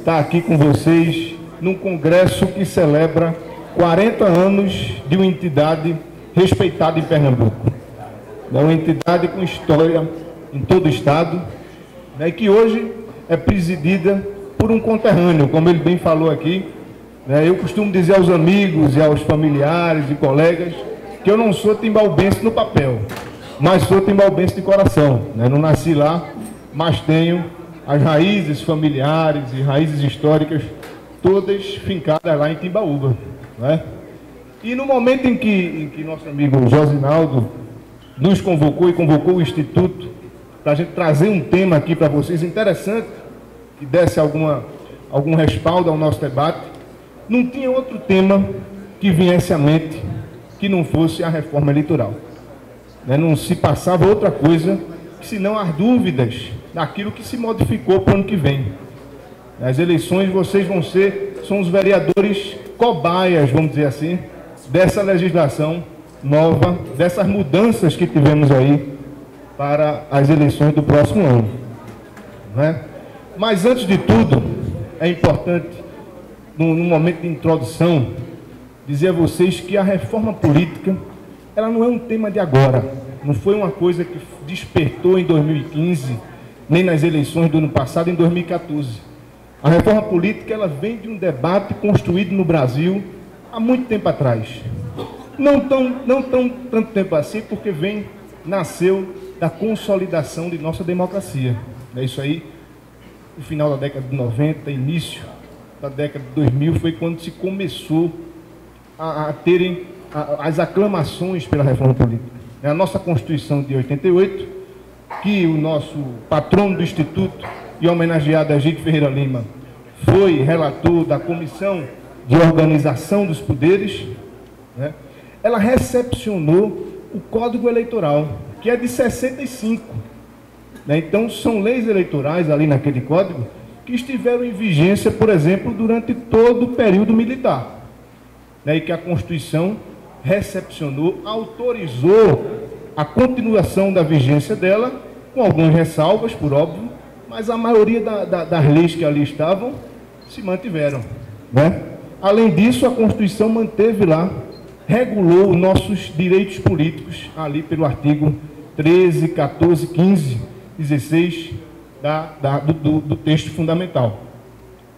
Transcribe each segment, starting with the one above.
estar aqui com vocês num congresso que celebra 40 anos de uma entidade respeitada em Pernambuco. É uma entidade com história em todo o estado, né, que hoje é presidida por um conterrâneo, como ele bem falou aqui. Né, eu costumo dizer aos amigos e aos familiares e colegas que eu não sou timbalbense no papel, mas sou timbalbense de coração. Né, não nasci lá, mas tenho as raízes familiares e raízes históricas todas fincadas lá em Timbaúba. Né? E no momento em que nosso amigo Josinaldo nos convocou e convocou o Instituto para a gente trazer um tema aqui para vocês interessante, que desse algum respaldo ao nosso debate, não tinha outro tema que viesse à mente que não fosse a reforma eleitoral. Né? Não se passava outra coisa senão as dúvidas daquilo que se modificou para o ano que vem. As eleições, vocês são os vereadores cobaias, vamos dizer assim, dessa legislação nova, dessas mudanças que tivemos aí para as eleições do próximo ano. Né? Mas, antes de tudo, é importante, num momento de introdução, dizer a vocês que a reforma política, ela não é um tema de agora. Não foi uma coisa que despertou em 2015, nem nas eleições do ano passado, em 2014. A reforma política, ela vem de um debate construído no Brasil há muito tempo atrás. Não tanto tempo assim, porque nasceu da consolidação de nossa democracia. É isso aí, no final da década de 90, início da década de 2000, foi quando se começou a terem as aclamações pela reforma política. É a nossa Constituição de 88, que o nosso patrono do Instituto e homenageado Egídio Ferreira Lima foi relator da Comissão de Organização dos Poderes, né? Ela recepcionou o Código Eleitoral, que é de 65. Né? Então, são leis eleitorais ali naquele código que estiveram em vigência, por exemplo, durante todo o período militar. Né? E que a Constituição recepcionou, autorizou a continuação da vigência dela, com algumas ressalvas, por óbvio, mas a maioria das leis que ali estavam se mantiveram. Né? Além disso, a Constituição manteve lá, regulou os nossos direitos políticos, ali pelo artigo 13, 14, 15, 16 do texto fundamental.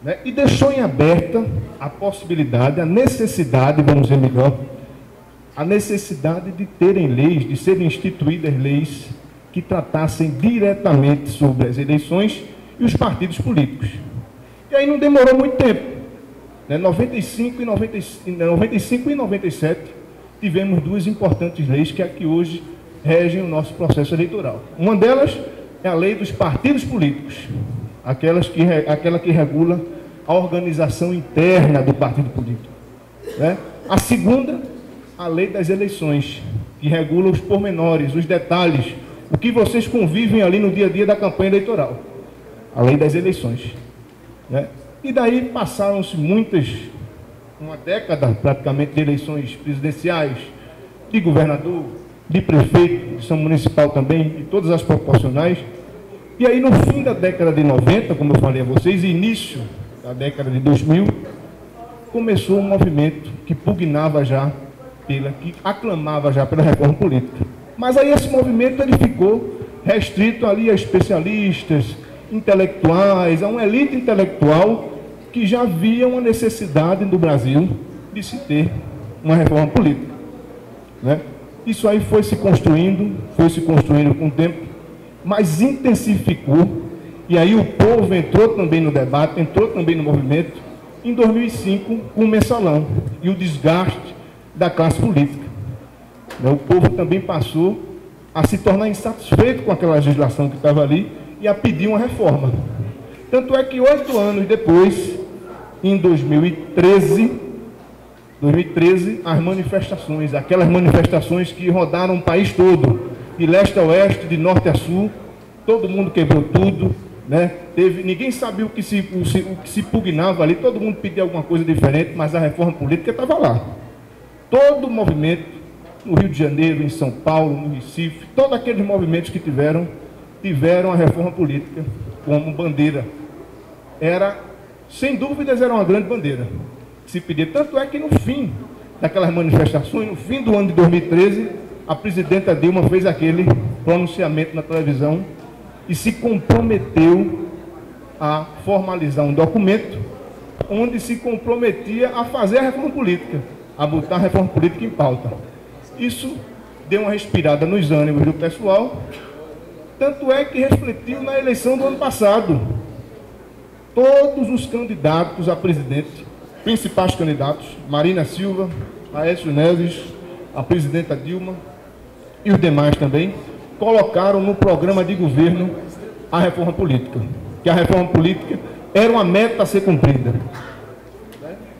Né? E deixou em aberta a possibilidade, a necessidade, vamos dizer melhor, a necessidade de terem leis, de serem instituídas leis que tratassem diretamente sobre as eleições e os partidos políticos. E aí não demorou muito tempo. Né? 95 e 97 tivemos duas importantes leis que aqui hoje regem o nosso processo eleitoral. Uma delas é a lei dos partidos políticos, aquela que regula a organização interna do partido político. Né? A segunda, a lei das eleições, que regula os pormenores, os detalhes, o que vocês convivem ali no dia a dia da campanha eleitoral. A lei das eleições. Né? E daí passaram-se uma década praticamente de eleições presidenciais, de governador, de prefeito, de São Municipal também, de todas as proporcionais. E aí no fim da década de 90, como eu falei a vocês, início da década de 2000, começou um movimento que pugnava já, que aclamava já pela reforma política. Mas aí esse movimento ele ficou restrito ali a especialistas, intelectuais, a uma elite intelectual que já via uma necessidade no Brasil de se ter uma reforma política. Né? Isso aí foi se construindo com o tempo, mas intensificou, e aí o povo entrou também no debate, entrou também no movimento, em 2005, com o mensalão e o desgaste da classe política. O povo também passou a se tornar insatisfeito com aquela legislação que estava ali e a pedir uma reforma. Tanto é que 8 anos depois, em 2013, as manifestações, aquelas manifestações que rodaram o país todo, de leste a oeste, de norte a sul, todo mundo quebrou tudo, né? Ninguém sabia o que se pugnava ali, todo mundo pedia alguma coisa diferente, mas a reforma política estava lá. Todo o movimento, no Rio de Janeiro, em São Paulo, no Recife, todos aqueles movimentos que tiveram a reforma política como bandeira. Era sem dúvidas era uma grande bandeira que se pedia. Tanto é que no fim daquelas manifestações, no fim do ano de 2013, a presidenta Dilma fez aquele pronunciamento na televisão e se comprometeu a formalizar um documento onde se comprometia a fazer a reforma política, a botar a reforma política em pauta. Isso deu uma respirada nos ânimos do pessoal, tanto é que refletiu na eleição do ano passado. Todos os candidatos a presidente, principais candidatos, Marina Silva, Aécio Neves, a presidenta Dilma e os demais também, colocaram no programa de governo a reforma política, que a reforma política era uma meta a ser cumprida.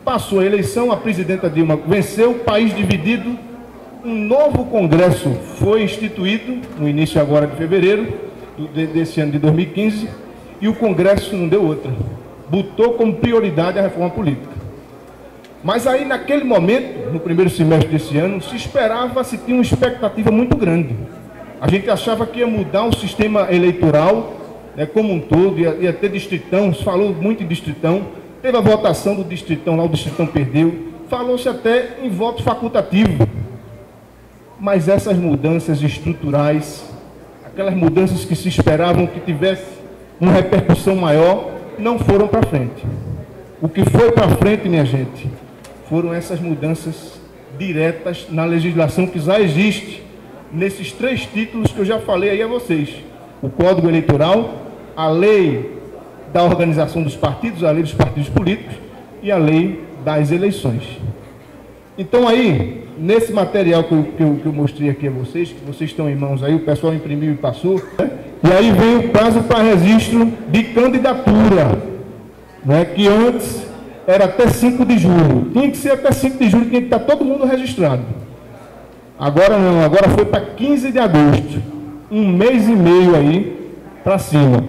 Passou a eleição, a presidenta Dilma venceu, o país dividido, um novo congresso foi instituído, no início agora de fevereiro, desse ano de 2015, e o congresso não deu outra, botou como prioridade a reforma política. Mas aí, naquele momento, no primeiro semestre desse ano, se esperava, se tinha uma expectativa muito grande. A gente achava que ia mudar o sistema eleitoral, né, como um todo, ia ter distritão, se falou muito em distritão, teve a votação do distritão lá, o distritão perdeu, falou-se até em voto facultativo. Mas essas mudanças estruturais, aquelas mudanças que se esperavam que tivesse uma repercussão maior, não foram para frente. O que foi para frente, minha gente, foram essas mudanças diretas na legislação que já existe, nesses 3 títulos que eu já falei aí a vocês. O Código Eleitoral, a Lei da Organização dos Partidos, a Lei dos Partidos Políticos e a Lei das Eleições. Então aí, nesse material que eu mostrei aqui a vocês, que vocês estão em mãos aí, o pessoal imprimiu e passou, né? E aí vem o prazo para registro de candidatura, né? Que antes era até 5 de julho. Tinha que ser até 5 de julho, tinha que estar todo mundo registrado. Agora não, agora foi para 15 de agosto. Um mês e meio aí para cima.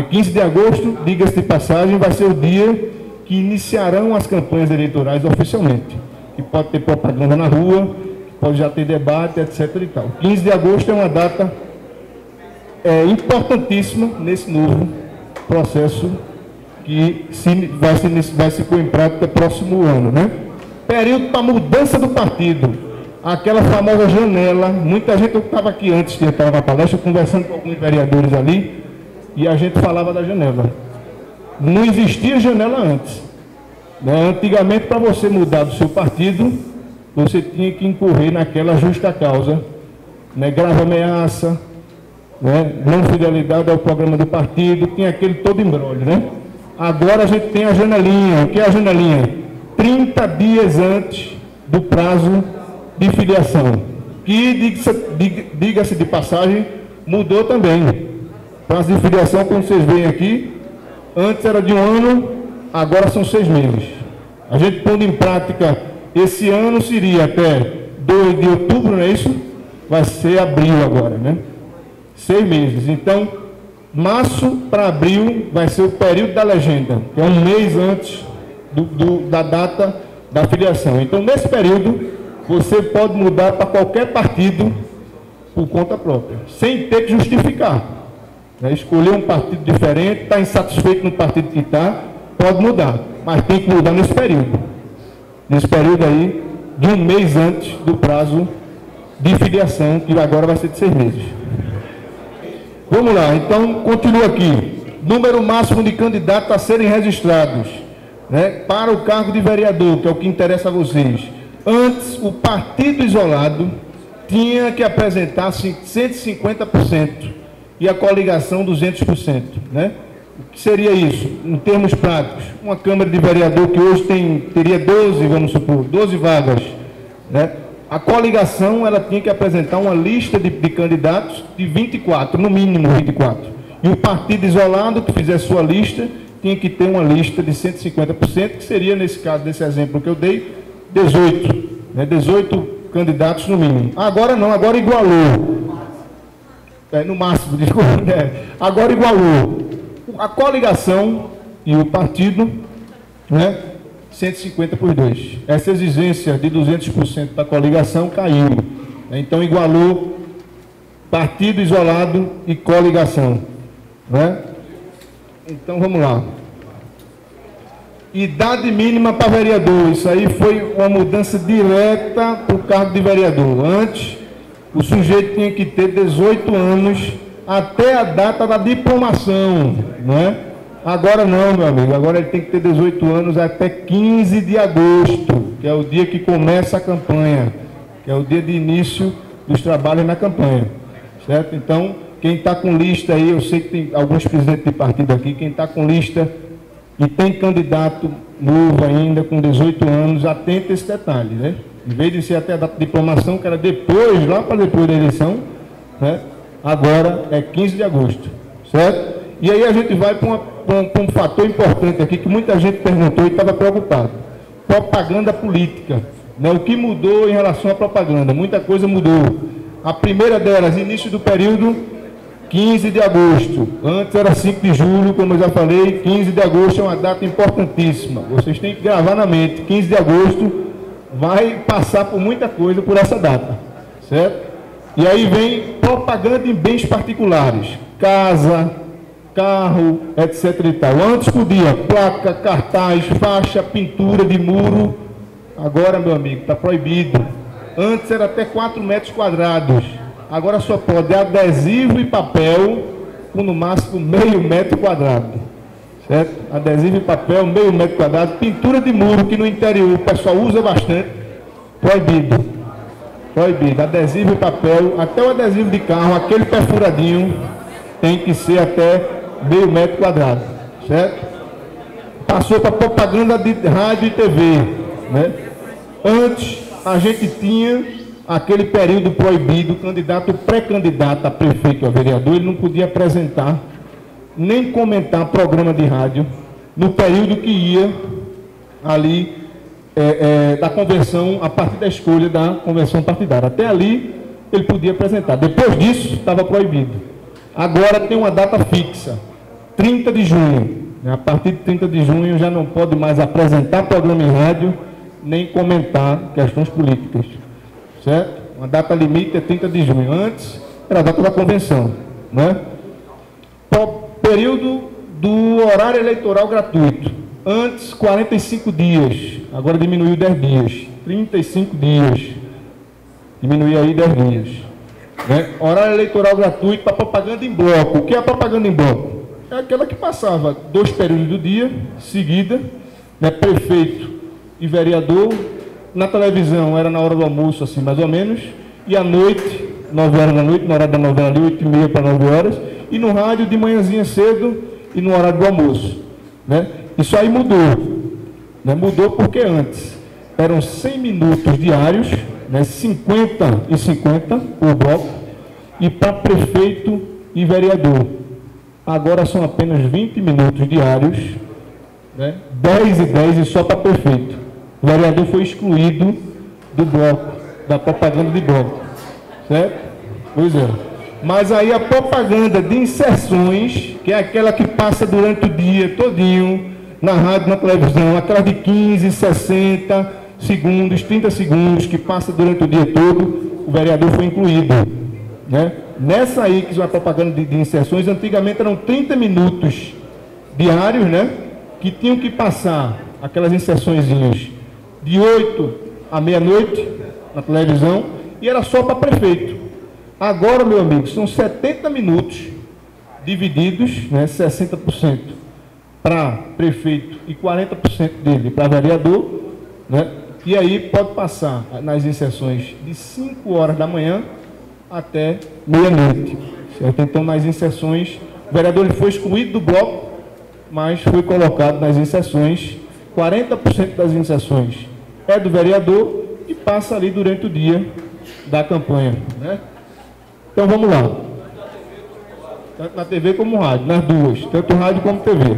15 de agosto, diga-se de passagem, vai ser o dia que iniciarão as campanhas eleitorais oficialmente. Que pode ter propaganda na rua, pode já ter debate, etc. e tal. 15 de agosto é uma data importantíssima nesse novo processo que vai se pôr em prática próximo ano, né? Período para mudança do partido, aquela famosa janela. Muita gente estava aqui antes de entrar na palestra, conversando com alguns vereadores ali, e a gente falava da janela. Não existia janela antes, né? Antigamente, para você mudar do seu partido, você tinha que incorrer naquela justa causa, né? Grave ameaça, né? Não fidelidade ao programa do partido, tinha aquele todo embrolho, né? Agora a gente tem a janelinha. O que é a janelinha? 30 dias antes do prazo de filiação, que, diga-se de passagem, mudou também. Prazo de filiação, como vocês veem aqui, antes era de 1 ano, agora são 6 meses. A gente pondo em prática, esse ano seria até 2 de outubro, não é isso? Vai ser abril agora, né? 6 meses. Então, março para abril vai ser o período da legenda, que é um mês antes da data da filiação. Então, nesse período, você pode mudar para qualquer partido por conta própria, sem ter que justificar. Escolher um partido diferente, está insatisfeito no partido que está, pode mudar, mas tem que mudar nesse período. Nesse período aí, de um mês antes do prazo de filiação, que agora vai ser de 6 meses. Vamos lá, então, continua aqui. Número máximo de candidatos a serem registrados, né, para o cargo de vereador, que é o que interessa a vocês. Antes, o partido isolado tinha que apresentar 150% e a coligação 200%. Né? O que seria isso? Em termos práticos, uma Câmara de Vereador que hoje teria 12, vamos supor, 12 vagas, né? A coligação ela tinha que apresentar uma lista de candidatos de 24, no mínimo 24. E o partido isolado que fizesse sua lista tinha que ter uma lista de 150%, que seria, nesse caso, desse exemplo que eu dei, 18. Né? 18 candidatos no mínimo. Agora não, agora igualou. No máximo, desculpa. Agora igualou. A coligação e o partido, né? 150 por 2. Essa exigência de 200% da coligação caiu. Então, igualou partido isolado e coligação. Né? Então, vamos lá. Idade mínima para vereador, isso aí foi uma mudança direta para o cargo de vereador. Antes, o sujeito tinha que ter 18 anos até a data da diplomação, não é? Agora não, meu amigo, agora ele tem que ter 18 anos até 15 de agosto, que é o dia que começa a campanha, que é o dia de início dos trabalhos na campanha, certo? Então, quem está com lista aí, eu sei que tem alguns presidentes de partido aqui, quem está com lista e tem candidato novo ainda, com 18 anos, atenta esse detalhe, né? Em vez de ser até a data de diplomação, que era depois, lá para depois da eleição, né? Agora é 15 de agosto, certo? E aí a gente vai para um fator importante aqui, que muita gente perguntou e estava preocupado. Propaganda política, né? O que mudou em relação à propaganda? Muita coisa mudou. A primeira delas, início do período, 15 de agosto. Antes era 5 de julho, como eu já falei, 15 de agosto é uma data importantíssima. Vocês têm que gravar na mente, 15 de agosto vai passar por muita coisa por essa data, certo? E aí vem propaganda em bens particulares, casa, carro, etc e tal. Antes podia placa, cartaz, faixa, pintura de muro. Agora, meu amigo, está proibido. Antes era até 4 metros quadrados. Agora só pode adesivo e papel com no máximo meio metro quadrado. Certo? Adesivo e papel, meio metro quadrado. Pintura de muro, que no interior o pessoal usa bastante. Proibido. Proibido. Adesivo e papel, até o adesivo de carro, aquele perfuradinho, tem que ser até meio metro quadrado. Certo? Passou para propaganda de rádio e TV. Né? Antes, a gente tinha aquele período proibido, candidato, pré-candidato a prefeito ou a vereador, ele não podia apresentar, nem comentar programa de rádio, no período que ia ali da convenção, a partir da escolha da convenção partidária. Até ali, ele podia apresentar. Depois disso, estava proibido. Agora tem uma data fixa, 30 de junho. A partir de 30 de junho já não pode mais apresentar programa em rádio, nem comentar questões políticas. Certo? Uma data limite é 30 de junho. Antes, era a data da convenção. Né? Período do horário eleitoral gratuito. Antes, 45 dias. Agora diminuiu 10 dias. 35 dias. Diminuiu aí 10 dias. Né? Horário eleitoral gratuito para propaganda em bloco. O que é a propaganda em bloco? É aquela que passava 2 períodos do dia, seguida, né? Prefeito e vereador. Na televisão era na hora do almoço, assim, mais ou menos. E à noite, 9 horas da noite, na hora da novela ali, 8h30 para 9 horas. E no rádio de manhãzinha cedo e no horário do almoço. Né? Isso aí mudou. Né? Mudou porque antes eram 100 minutos diários, né? 50 e 50 por bloco, e para prefeito e vereador. Agora são apenas 20 minutos diários, né? 10 e 10 e só para prefeito. O vereador foi excluído do bloco, da propaganda de bloco. Certo? Pois é. Mas aí a propaganda de inserções, que é aquela que passa durante o dia todinho, na rádio, na televisão, aquela de 15, 60 segundos, 30 segundos, que passa durante o dia todo, o vereador foi incluído. Né? Nessa aí, que é uma propaganda de inserções, antigamente eram 30 minutos diários, né? Que tinham que passar aquelas inserçõezinhas de 8 à meia-noite na televisão, e era só para prefeito. Agora, meu amigo, são 70 minutos divididos, né, 60% para prefeito e 40% dele para vereador, né, e aí pode passar nas inserções de 5 horas da manhã até meia-noite. Certo? Então, nas inserções, o vereador ele foi excluído do bloco, mas foi colocado nas inserções. 40% das inserções é do vereador e passa ali durante o dia da campanha. Né? Então vamos lá. Tanto na TV como no rádio, nas duas, tanto rádio como TV.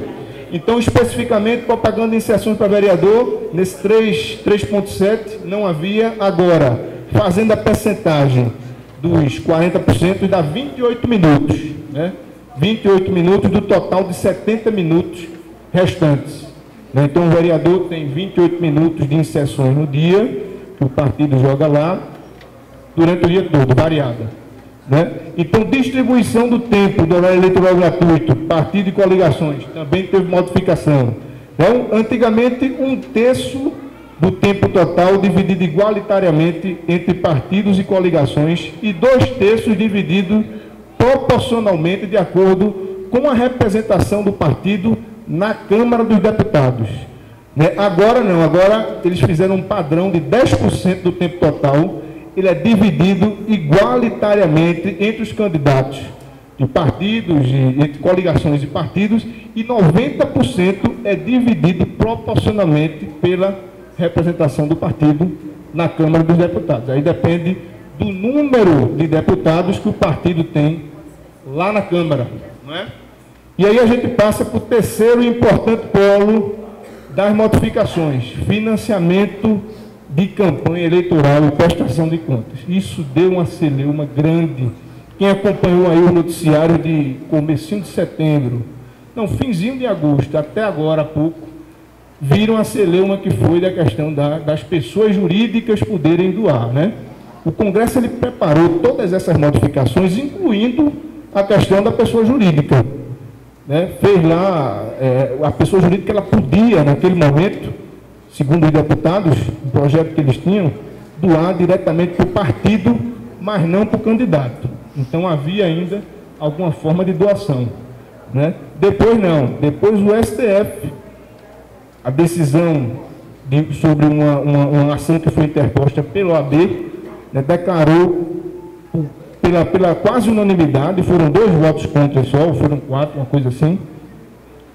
Então, especificamente, propaganda em sessões para vereador, nesse 3.7 não havia. Agora, fazendo a percentagem dos 40%, dá 28 minutos. Né? 28 minutos do total de 70 minutos restantes. Então, o vereador tem 28 minutos de inserções no dia, que o partido joga lá, durante o dia todo, variada. Né? Então, distribuição do tempo do horário eleitoral gratuito, partido e coligações, também teve modificação. Então, antigamente, 1/3 do tempo total dividido igualitariamente entre partidos e coligações e 2/3 dividido proporcionalmente de acordo com a representação do partido na Câmara dos Deputados. Agora não, agora eles fizeram um padrão de 10% do tempo total, ele é dividido igualitariamente entre os candidatos de partidos, entre coligações e partidos, e 90% é dividido proporcionalmente pela representação do partido na Câmara dos Deputados. Aí depende do número de deputados que o partido tem lá na Câmara, não é? E aí a gente passa para o terceiro importante polo das modificações: financiamento de campanha eleitoral e prestação de contas. Isso deu uma celeuma grande. Quem acompanhou aí o noticiário de comecinho de setembro, não, finzinho de agosto, até agora há pouco, viram a celeuma que foi da questão das pessoas jurídicas poderem doar, né? O Congresso ele preparou todas essas modificações, incluindo a questão da pessoa jurídica, né? Fez lá, a pessoa jurídica ela podia, naquele momento, segundo os deputados, o projeto que eles tinham, doar diretamente para o partido, mas não para o candidato. Então havia ainda alguma forma de doação, né? Depois não, depois o STF, a decisão sobre uma ação que foi interposta pelo OAB, né, declarou pela quase unanimidade, foram 2 votos contra só, foram 4, uma coisa assim,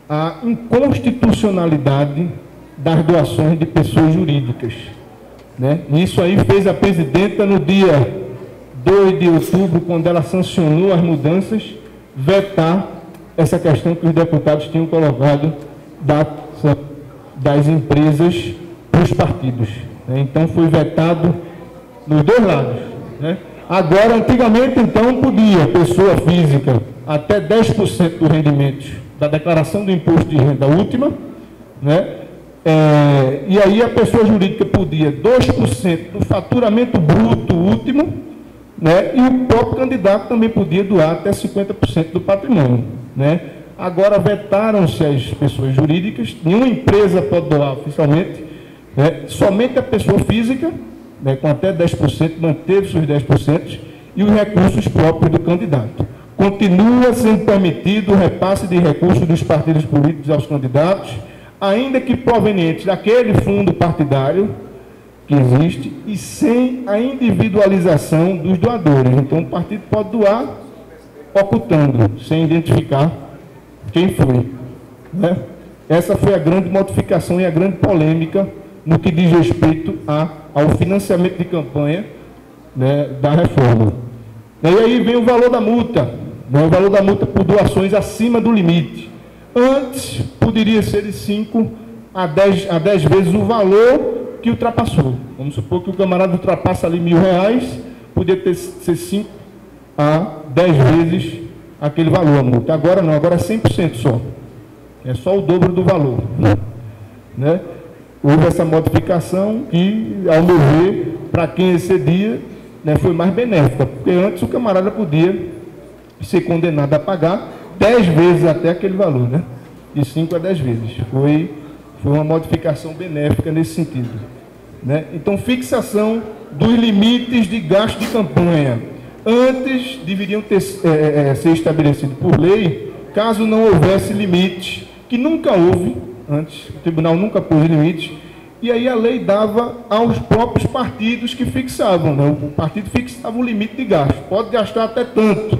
a inconstitucionalidade das doações de pessoas jurídicas, né? Isso aí fez a presidenta, no dia 2 de outubro, quando ela sancionou as mudanças, vetar essa questão que os deputados tinham colocado das empresas para os partidos, né? Então foi vetado nos 2 lados, né? Agora, antigamente, então, podia pessoa física até 10% do rendimento da declaração do imposto de renda última, né? E aí a pessoa jurídica podia 2% do faturamento bruto último, né? E o próprio candidato também podia doar até 50% do patrimônio, né? Agora vetaram-se as pessoas jurídicas, nenhuma empresa pode doar oficialmente, né? Somente a pessoa física, né, com até 10%, manteve seus 10%, e os recursos próprios do candidato. Continua sendo permitido o repasse de recursos dos partidos políticos aos candidatos, ainda que provenientes daquele fundo partidário que existe, e sem a individualização dos doadores. Então, o partido pode doar ocultando, sem identificar quem foi, né? Essa foi a grande modificação e a grande polêmica no que diz respeito ao financiamento de campanha, né, da reforma. E aí vem o valor da multa, né? O valor da multa por doações acima do limite. Antes, poderia ser de 5 a 10 vezes o valor que ultrapassou. Vamos supor que o camarada ultrapassa ali R$1.000, poderia ser 5 a 10 vezes aquele valor, a multa. Agora não, agora é 100% só. É só o dobro do valor, né? Houve essa modificação e, ao meu ver, para quem excedia, né, foi mais benéfica, porque antes o camarada podia ser condenado a pagar 10 vezes até aquele valor, né? De 5 a 10 vezes. Foi uma modificação benéfica nesse sentido, né? Então, fixação dos limites de gasto de campanha. Antes, deveriam ser estabelecidos por lei, caso não houvesse limite, que nunca houve. Antes, o tribunal nunca pôs limites, e aí a lei dava aos próprios partidos que fixavam, né? O partido fixava um limite de gasto, pode gastar até tanto,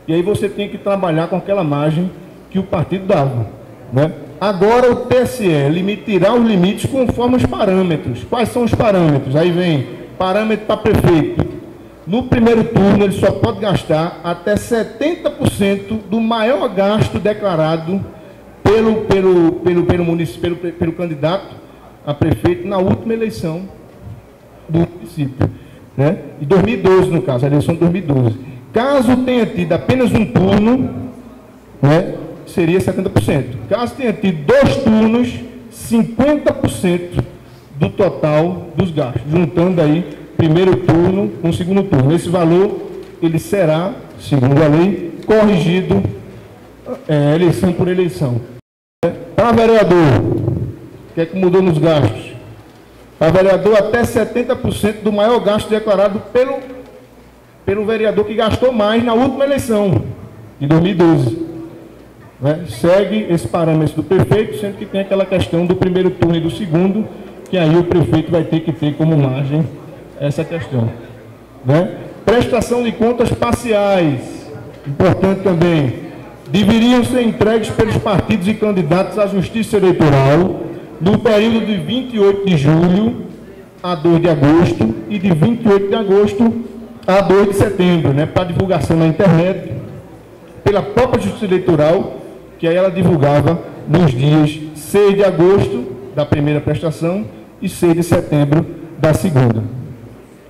e aí você tem que trabalhar com aquela margem que o partido dava, né? Agora o TSE limitará os limites conforme os parâmetros. Quais são os parâmetros? Aí vem parâmetro para prefeito. No primeiro turno ele só pode gastar até 70% do maior gasto declarado pelo município, pelo candidato a prefeito na última eleição do município, né? De 2012, no caso, a eleição de 2012. Caso tenha tido apenas um turno, né, seria 70%. Caso tenha tido 2 turnos, 50% do total dos gastos, juntando aí primeiro turno com segundo turno. Esse valor, ele será, segundo a lei, corrigido eleição por eleição. Para vereador, que é que mudou nos gastos? Para vereador, até 70% do maior gasto declarado pelo vereador que gastou mais na última eleição, de 2012. Né? Segue esse parâmetro do prefeito, sendo que tem aquela questão do primeiro turno e do segundo, que aí o prefeito vai ter que ter como margem essa questão. Né? Prestação de contas parciais, importante também. Deveriam ser entregues pelos partidos e candidatos à Justiça Eleitoral no período de 28 de julho a 2 de agosto e de 28 de agosto a 2 de setembro, né, para divulgação na internet, pela própria Justiça Eleitoral, que aí ela divulgava nos dias 6 de agosto da primeira prestação e 6 de setembro da segunda.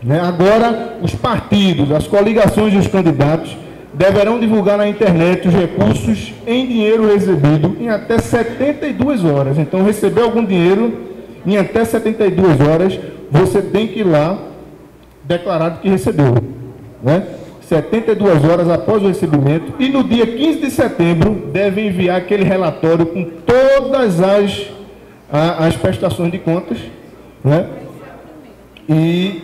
Né? Agora, os partidos, as coligações e os candidatos deverão divulgar na internet os recursos em dinheiro recebido em até 72 horas. Então, receber algum dinheiro em até 72 horas, você tem que ir lá declarar que recebeu. Né? 72 horas após o recebimento. E no dia 15 de setembro, deve enviar aquele relatório com todas as prestações de contas, né? E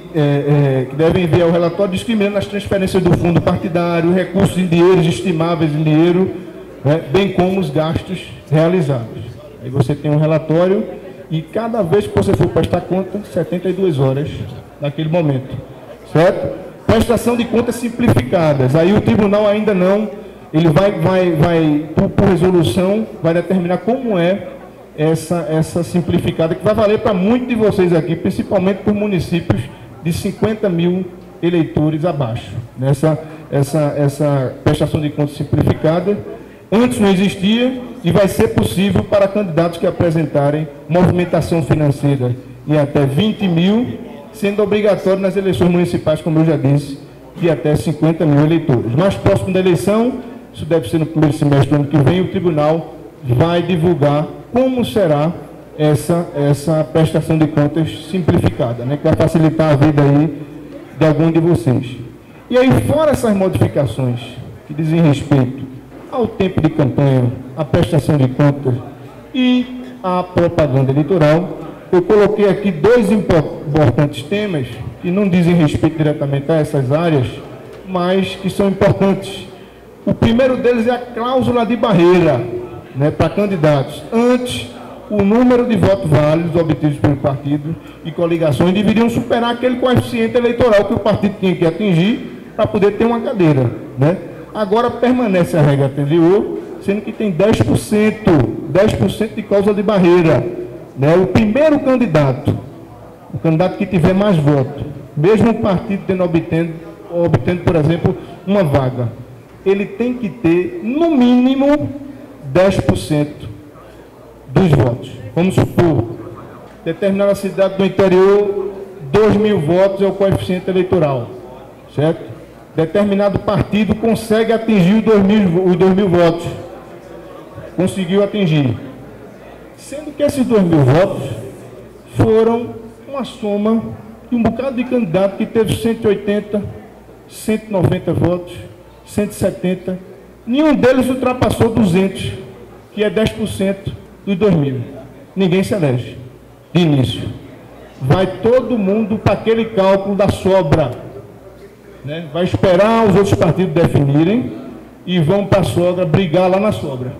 que devem enviar o relatório discriminando as transferências do fundo partidário, recursos em dinheiros estimáveis em dinheiro, né, bem como os gastos realizados. Aí você tem um relatório e cada vez que você for prestar conta, 72 horas naquele momento, certo? Prestação de contas simplificadas. Aí o tribunal ainda não, ele vai por resolução, vai determinar como é essa simplificada, que vai valer para muitos de vocês aqui, principalmente por municípios de 50 mil eleitores abaixo. Essa prestação de contas simplificada, antes não existia e vai ser possível para candidatos que apresentarem movimentação financeira em até 20 mil, sendo obrigatório nas eleições municipais, como eu já disse, de até 50 mil eleitores. Mais próximo da eleição, isso deve ser no primeiro semestre do ano que vem, o tribunal vai divulgar como será essa prestação de contas simplificada, né, que vai facilitar a vida aí de algum de vocês. E aí, fora essas modificações que dizem respeito ao tempo de campanha, à prestação de contas e à propaganda eleitoral, eu coloquei aqui dois importantes temas que não dizem respeito diretamente a essas áreas, mas que são importantes. O primeiro deles é a cláusula de barreira, né, para candidatos. Antes, o número de votos válidos obtidos pelo partido e coligações deveriam superar aquele coeficiente eleitoral que o partido tinha que atingir para poder ter uma cadeira. Né? Agora permanece a regra anterior, sendo que tem 10% de cláusula de barreira. Né? O primeiro candidato, o candidato que tiver mais votos, mesmo o partido obtendo, por exemplo, uma vaga, ele tem que ter, no mínimo, 10% dos votos. Vamos supor, determinada cidade do interior, 2.000 votos é o coeficiente eleitoral, certo? Determinado partido consegue atingir os 2.000 votos. Conseguiu atingir. Sendo que esses 2.000 votos foram uma soma de um bocado de candidato que teve 180, 190 votos, 170, nenhum deles ultrapassou 200, que é 10% dos 2.000. Ninguém se elege, de início. Vai todo mundo para aquele cálculo da sobra. Né? Vai esperar os outros partidos definirem e vão para a sobra, brigar lá na sobra.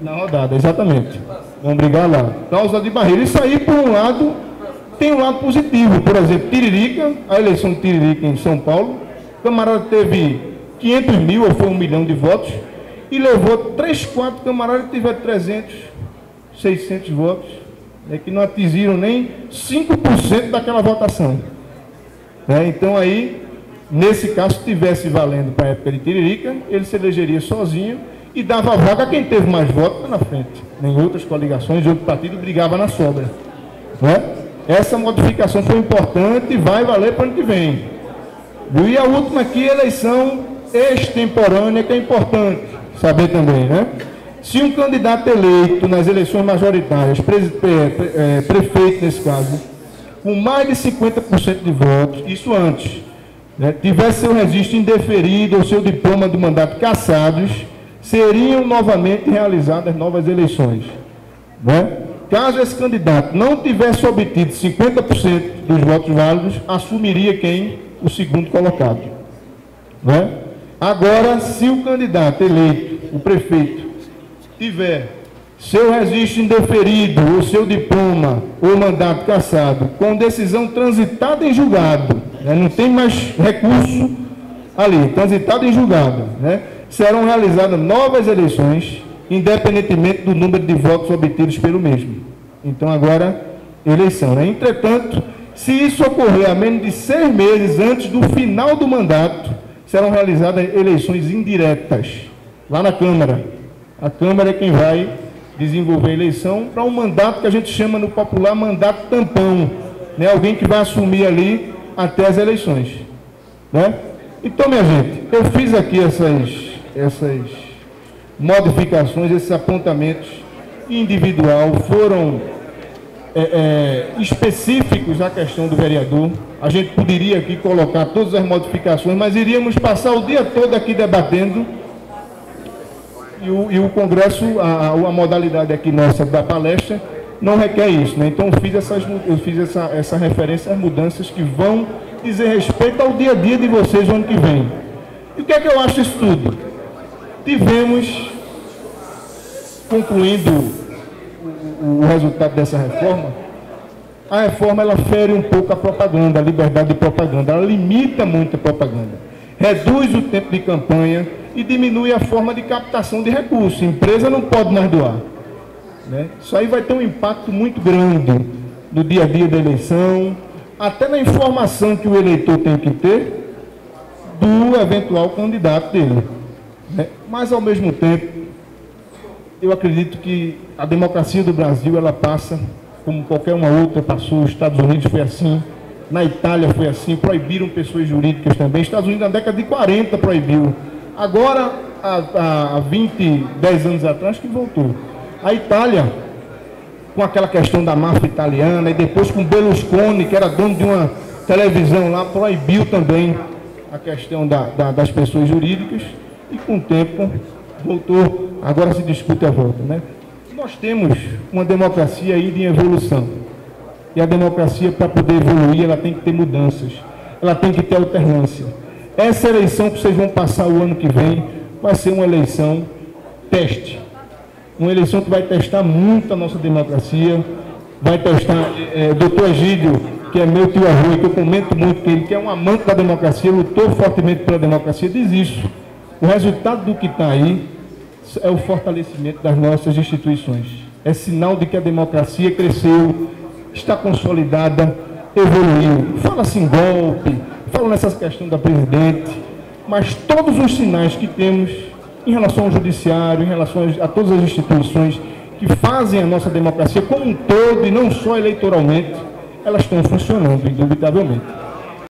Na rodada, exatamente. Vão brigar lá. Cláusula de barreira. Isso aí, por um lado, tem um lado positivo. Por exemplo, Tiririca, a eleição de Tiririca em São Paulo, o camarada teve 500 mil, ou foi 1 milhão de votos, e levou 3, 4 camaradas que tiveram 300, 600 votos, né, que não atingiram nem 5% daquela votação. Então aí, nesse caso, se tivesse valendo para a época de Tiririca, ele se elegeria sozinho e dava vaga a quem teve mais votos na frente. Em outras coligações, outro partido brigava na sobra. Né? Essa modificação foi importante e vai valer para o ano que vem. E a última aqui, eleição extemporânea, que é importante saber também, né? Se um candidato eleito nas eleições majoritárias, prefeito nesse caso, com mais de 50% de votos, isso antes, né, tivesse seu registro indeferido ou seu diploma de mandato cassados, seriam novamente realizadas novas eleições. Né? caso esse candidato não tivesse obtido 50% dos votos válidos, assumiria quem? O segundo colocado. Não é? Agora, se o candidato eleito, o prefeito, tiver seu registro indeferido, ou seu diploma, ou mandato cassado, com decisão transitada em julgado, né? Não tem mais recurso ali, transitado em julgado, né? Serão realizadas novas eleições, independentemente do número de votos obtidos pelo mesmo. Então, agora, eleição, né? Entretanto, se isso ocorrer a menos de 6 meses antes do final do mandato, serão realizadas eleições indiretas, lá na Câmara. A Câmara é quem vai desenvolver a eleição para um mandato que a gente chama no popular mandato tampão, né? Alguém que vai assumir ali até as eleições, né? Então, minha gente, eu fiz aqui essas modificações, esses apontamentos individual, foram específicos à questão do vereador. A gente poderia aqui colocar todas as modificações, mas iríamos passar o dia todo aqui debatendo, e o Congresso, a modalidade aqui nossa da palestra, não requer isso, né? Então eu fiz essa referência às mudanças que vão dizer respeito ao dia a dia de vocês no ano que vem. E o que é que eu acho disso tudo? Tivemos, concluindo o resultado dessa reforma, a reforma ela fere um pouco a propaganda, a liberdade de propaganda, ela limita muito a propaganda, reduz o tempo de campanha e diminui a forma de captação de recursos. A empresa não pode mais doar, né? Isso aí vai ter um impacto muito grande no dia a dia da eleição, até na informação que o eleitor tem que ter do eventual candidato dele, né? Mas, ao mesmo tempo, eu acredito que a democracia do Brasil, ela passa como qualquer uma outra passou. Os Estados Unidos foi assim, na Itália foi assim, proibiram pessoas jurídicas também. Estados Unidos, na década de 40, proibiu. Agora, há 10 anos atrás, que voltou. A Itália, com aquela questão da máfia italiana, e depois com Berlusconi, que era dono de uma televisão lá, proibiu também a questão das pessoas jurídicas, e com o tempo voltou, agora se discute a volta, né? Nós temos uma democracia aí de evolução, e a democracia, para poder evoluir, ela tem que ter mudanças, ela tem que ter alternância. Essa eleição que vocês vão passar o ano que vem vai ser uma eleição teste, uma eleição que vai testar muito a nossa democracia, vai testar. O doutor Egídio, que é meu tio avô, que eu comento muito com ele, que é um amante da democracia, lutou fortemente pela democracia, diz isso. O resultado do que está aí é o fortalecimento das nossas instituições. É sinal de que a democracia cresceu, está consolidada, evoluiu. Fala-se em golpe, fala nessa questão da presidente, mas todos os sinais que temos em relação ao judiciário, em relação a todas as instituições que fazem a nossa democracia como um todo, e não só eleitoralmente, elas estão funcionando, indubitavelmente.